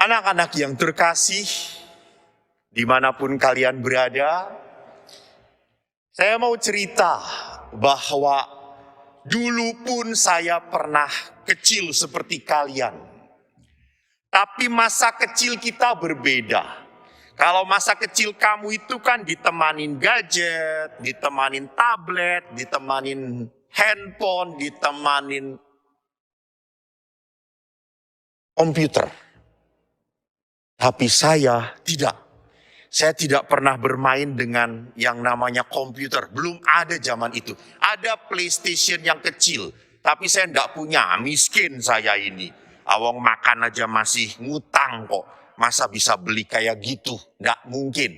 Anak-anak yang terkasih, dimanapun kalian berada, saya mau cerita bahwa dulu pun saya pernah kecil seperti kalian. Tapi masa kecil kita berbeda. Kalau masa kecil kamu itu kan ditemanin gadget, ditemanin tablet, ditemanin handphone, ditemanin komputer. Tapi saya tidak. Saya tidak pernah bermain dengan yang namanya komputer. Belum ada zaman itu. Ada PlayStation yang kecil. Tapi saya tidak punya. Miskin saya ini. Awang makan aja masih ngutang kok. Masa bisa beli kayak gitu? Nggak mungkin.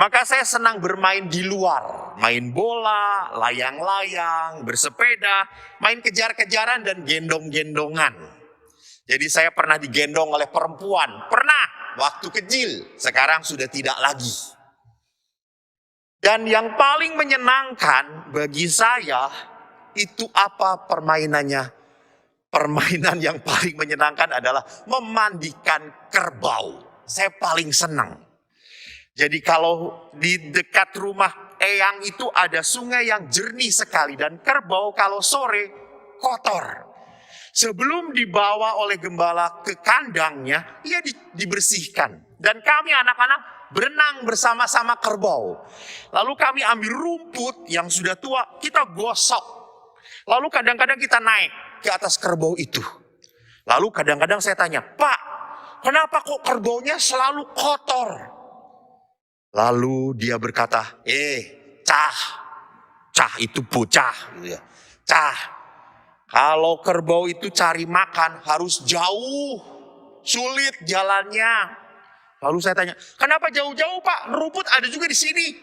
Maka saya senang bermain di luar. Main bola, layang-layang, bersepeda, main kejar-kejaran dan gendong-gendongan. Jadi saya pernah digendong oleh perempuan. Pernah waktu kecil. Sekarang sudah tidak lagi. Dan yang paling menyenangkan bagi saya itu apa permainannya? Permainan yang paling menyenangkan adalah memandikan kerbau. Saya paling senang. Jadi kalau di dekat rumah eyang itu ada sungai yang jernih sekali. Dan kerbau kalau sore kotor. Sebelum dibawa oleh gembala ke kandangnya, ia dibersihkan. Dan kami anak-anak berenang bersama-sama kerbau. Lalu kami ambil rumput yang sudah tua, kita gosok. Lalu kadang-kadang kita naik ke atas kerbau itu. Lalu kadang-kadang saya tanya, Pak, kenapa kok kerbaunya selalu kotor? Lalu dia berkata, Cah itu bocah. Gitu ya. Cah. Kalau kerbau itu cari makan harus jauh, sulit jalannya. Lalu saya tanya, kenapa jauh-jauh Pak? Rumput ada juga di sini.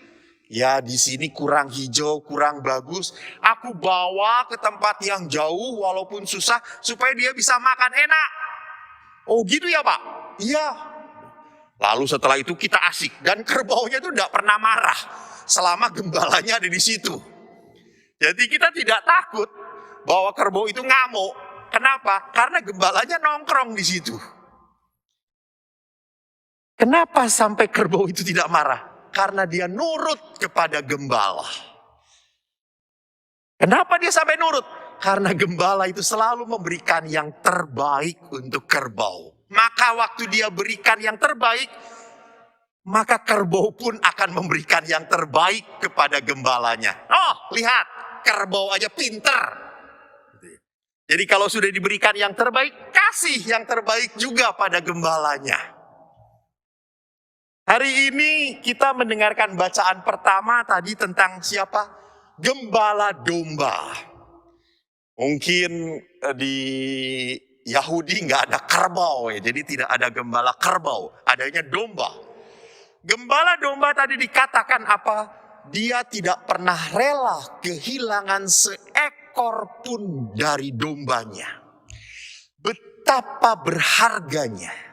Ya di sini kurang hijau, kurang bagus. Aku bawa ke tempat yang jauh walaupun susah supaya dia bisa makan enak. Oh gitu ya Pak? Iya. Lalu setelah itu kita asik dan kerbaunya itu tidak pernah marah selama gembalanya ada di situ. Jadi kita tidak takut bahwa kerbau itu ngamuk. Kenapa? Karena gembalanya nongkrong di situ. Kenapa sampai kerbau itu tidak marah? Karena dia nurut kepada gembala. Kenapa dia sampai nurut? Karena gembala itu selalu memberikan yang terbaik untuk kerbau. Maka waktu dia berikan yang terbaik, maka kerbau pun akan memberikan yang terbaik kepada gembalanya. Oh, lihat, kerbau aja pinter. Jadi kalau sudah diberikan yang terbaik, kasih yang terbaik juga pada gembalanya. Hari ini kita mendengarkan bacaan pertama tadi tentang siapa? Gembala domba. Mungkin di Yahudi nggak ada kerbau ya, jadi tidak ada gembala kerbau, adanya domba. Gembala domba tadi dikatakan apa? Dia tidak pernah rela kehilangan seekor pun dari dombanya. Betapa berharganya.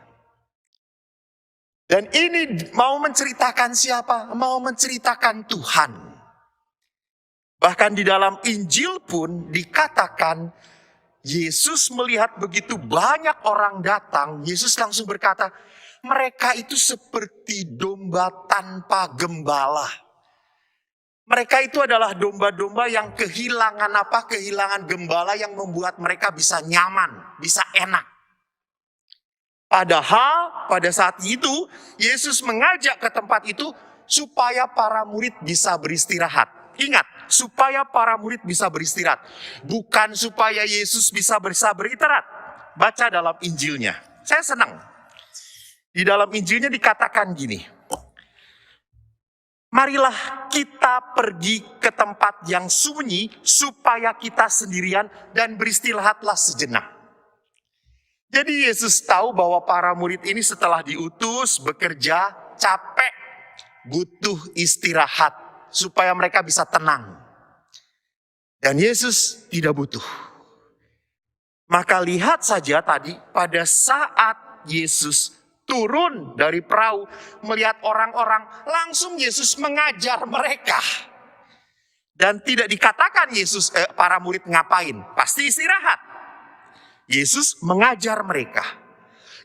Dan ini mau menceritakan siapa? Mau menceritakan Tuhan. Bahkan di dalam Injil pun dikatakan Yesus melihat begitu banyak orang datang. Yesus langsung berkata, mereka itu seperti domba tanpa gembala. Mereka itu adalah domba-domba yang kehilangan apa? Kehilangan gembala yang membuat mereka bisa nyaman, bisa enak. Padahal pada saat itu Yesus mengajak ke tempat itu supaya para murid bisa beristirahat. Ingat, supaya para murid bisa beristirahat. Bukan supaya Yesus bisa beristirahat. Baca dalam Injilnya. Saya senang. Di dalam Injilnya dikatakan gini. Marilah kita pergi ke tempat yang sunyi supaya kita sendirian dan beristirahatlah sejenak. Jadi Yesus tahu bahwa para murid ini setelah diutus bekerja capek, butuh istirahat supaya mereka bisa tenang. Dan Yesus tidak butuh. Maka lihat saja tadi pada saat Yesus turun dari perahu, melihat orang-orang, langsung Yesus mengajar mereka. Dan tidak dikatakan Yesus para murid ngapain, pasti istirahat. Yesus mengajar mereka.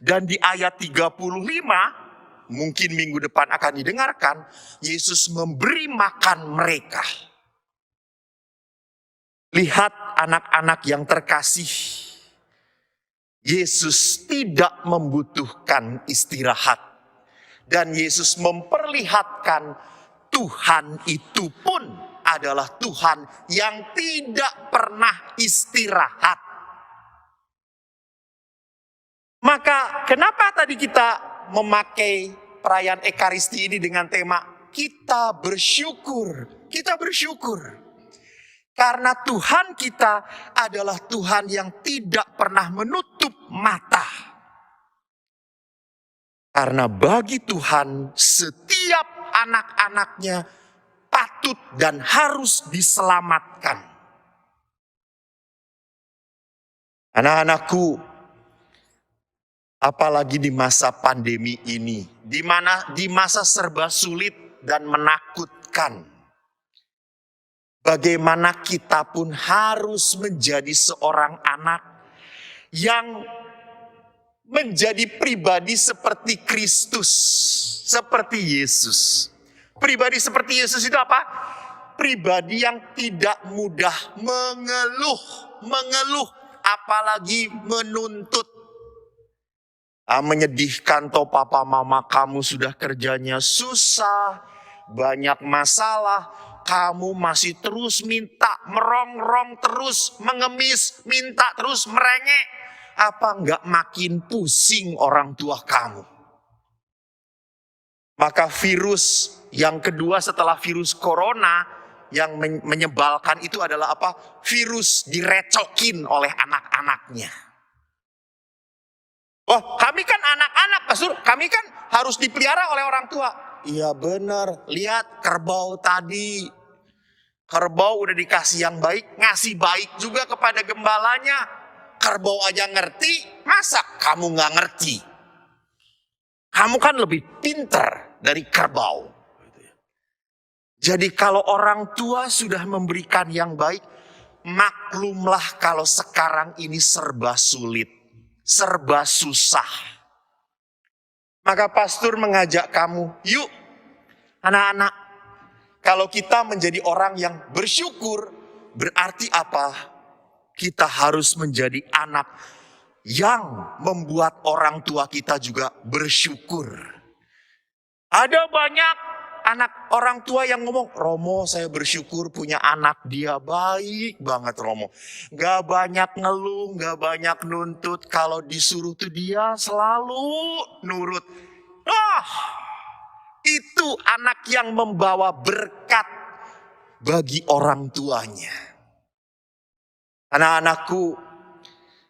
Dan di ayat 35, mungkin minggu depan akan didengarkan, Yesus memberi makan mereka. Lihat anak-anak yang terkasih, Yesus tidak membutuhkan istirahat. Dan Yesus memperlihatkan Tuhan itu pun adalah Tuhan yang tidak pernah istirahat. Maka kenapa tadi kita memakai perayaan Ekaristi ini dengan tema kita bersyukur. Kita bersyukur. Karena Tuhan kita adalah Tuhan yang tidak pernah menutup mata. Karena bagi Tuhan setiap anak-anaknya patut dan harus diselamatkan. Anak-anakku, apalagi di masa pandemi ini, di mana di masa serba sulit dan menakutkan, bagaimana kita pun harus menjadi seorang anak yang menjadi pribadi seperti Kristus, seperti Yesus. Pribadi seperti Yesus itu apa? Pribadi yang tidak mudah mengeluh, apalagi menuntut. Menyedihkan toh papa mama kamu sudah kerjanya susah, banyak masalah, kamu masih terus minta, merongrong terus, mengemis, minta terus merengek. Apa enggak makin pusing orang tua kamu? Maka virus yang kedua setelah virus corona yang menyebalkan itu adalah apa? Virus direcokin oleh anak-anaknya. Oh, kami kan anak-anak, Pastor. Kami kan harus dipelihara oleh orang tua. Iya benar. Lihat kerbau tadi. Kerbau udah dikasih yang baik, ngasih baik juga kepada gembalanya. Kerbau aja ngerti, masa kamu nggak ngerti? Kamu kan lebih pintar dari kerbau. Jadi kalau orang tua sudah memberikan yang baik, maklumlah kalau sekarang ini serba sulit, serba susah. Maka pastor mengajak kamu, yuk anak-anak, kalau kita menjadi orang yang bersyukur, berarti apa? Kita harus menjadi anak yang membuat orang tua kita juga bersyukur. Ada banyak anak orang tua yang ngomong, Romo saya bersyukur punya anak, dia baik banget Romo. Gak banyak ngeluh, gak banyak nuntut, kalau disuruh tuh dia selalu nurut. Itu anak yang membawa berkat bagi orang tuanya. Anak-anakku,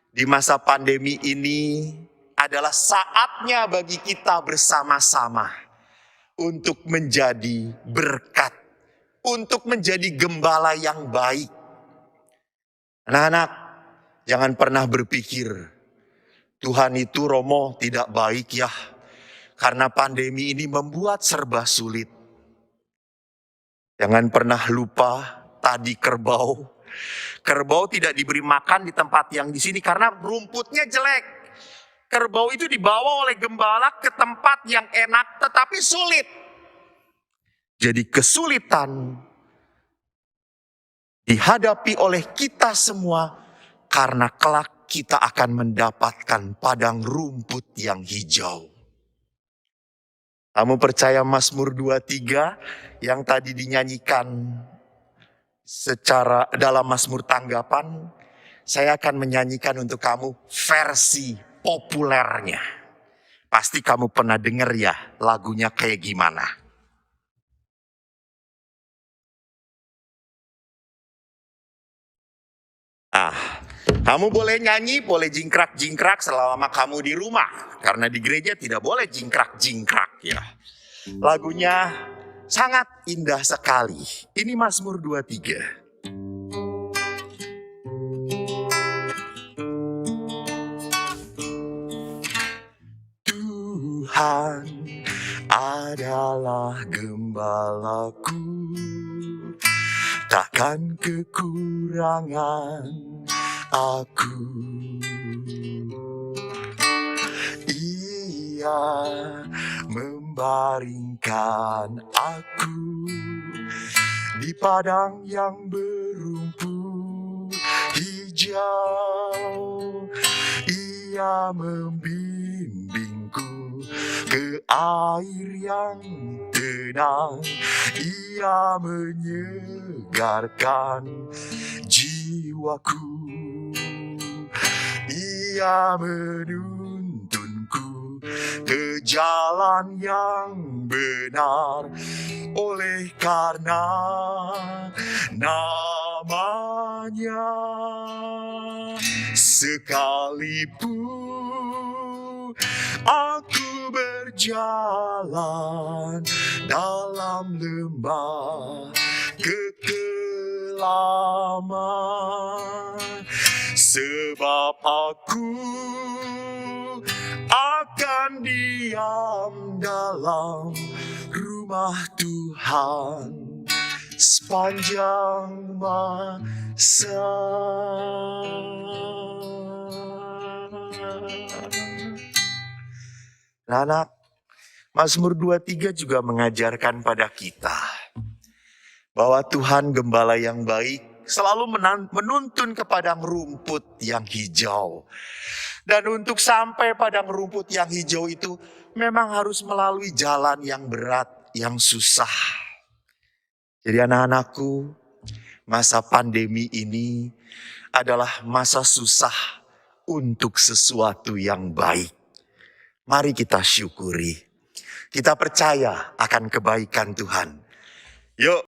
di masa pandemi ini adalah saatnya bagi kita bersama-sama untuk menjadi berkat, untuk menjadi gembala yang baik. Anak-anak, jangan pernah berpikir, Tuhan itu Romo tidak baik ya, karena pandemi ini membuat serba sulit. Jangan pernah lupa tadi kerbau tidak diberi makan di tempat yang di sini karena rumputnya jelek. Kerbau itu dibawa oleh gembala ke tempat yang enak tetapi sulit. Jadi kesulitan dihadapi oleh kita semua karena kelak kita akan mendapatkan padang rumput yang hijau. Kamu percaya Mazmur 23 yang tadi dinyanyikan secara dalam Mazmur tanggapan, saya akan menyanyikan untuk kamu versi populernya. Pasti kamu pernah dengar ya lagunya kayak gimana. Kamu boleh nyanyi, boleh jingkrak-jingkrak selama kamu di rumah. Karena di gereja tidak boleh jingkrak-jingkrak ya. Lagunya sangat indah sekali. Ini Mazmur 23. Tuhan adalah gembalaku, takkan kekurangan aku. Ia membaringkan aku di padang yang berumput hijau. Ia membimbingku ke air yang tenang. Ia menyegarkan jiwaku. Ia menuntunku ke jalan yang benar, oleh karena namanya. Sekalipun aku berjalan dalam lembah kekelaman, sebab aku akan diam dalam rumah Tuhan sepanjang masa. Anak, Mazmur 23 juga mengajarkan pada kita bahwa Tuhan gembala yang baik selalu menuntun ke padang rumput yang hijau. Dan untuk sampai padang rumput yang hijau itu memang harus melalui jalan yang berat, yang susah. Jadi anak-anakku, masa pandemi ini adalah masa susah untuk sesuatu yang baik. Mari kita syukuri. Kita percaya akan kebaikan Tuhan. Yuk.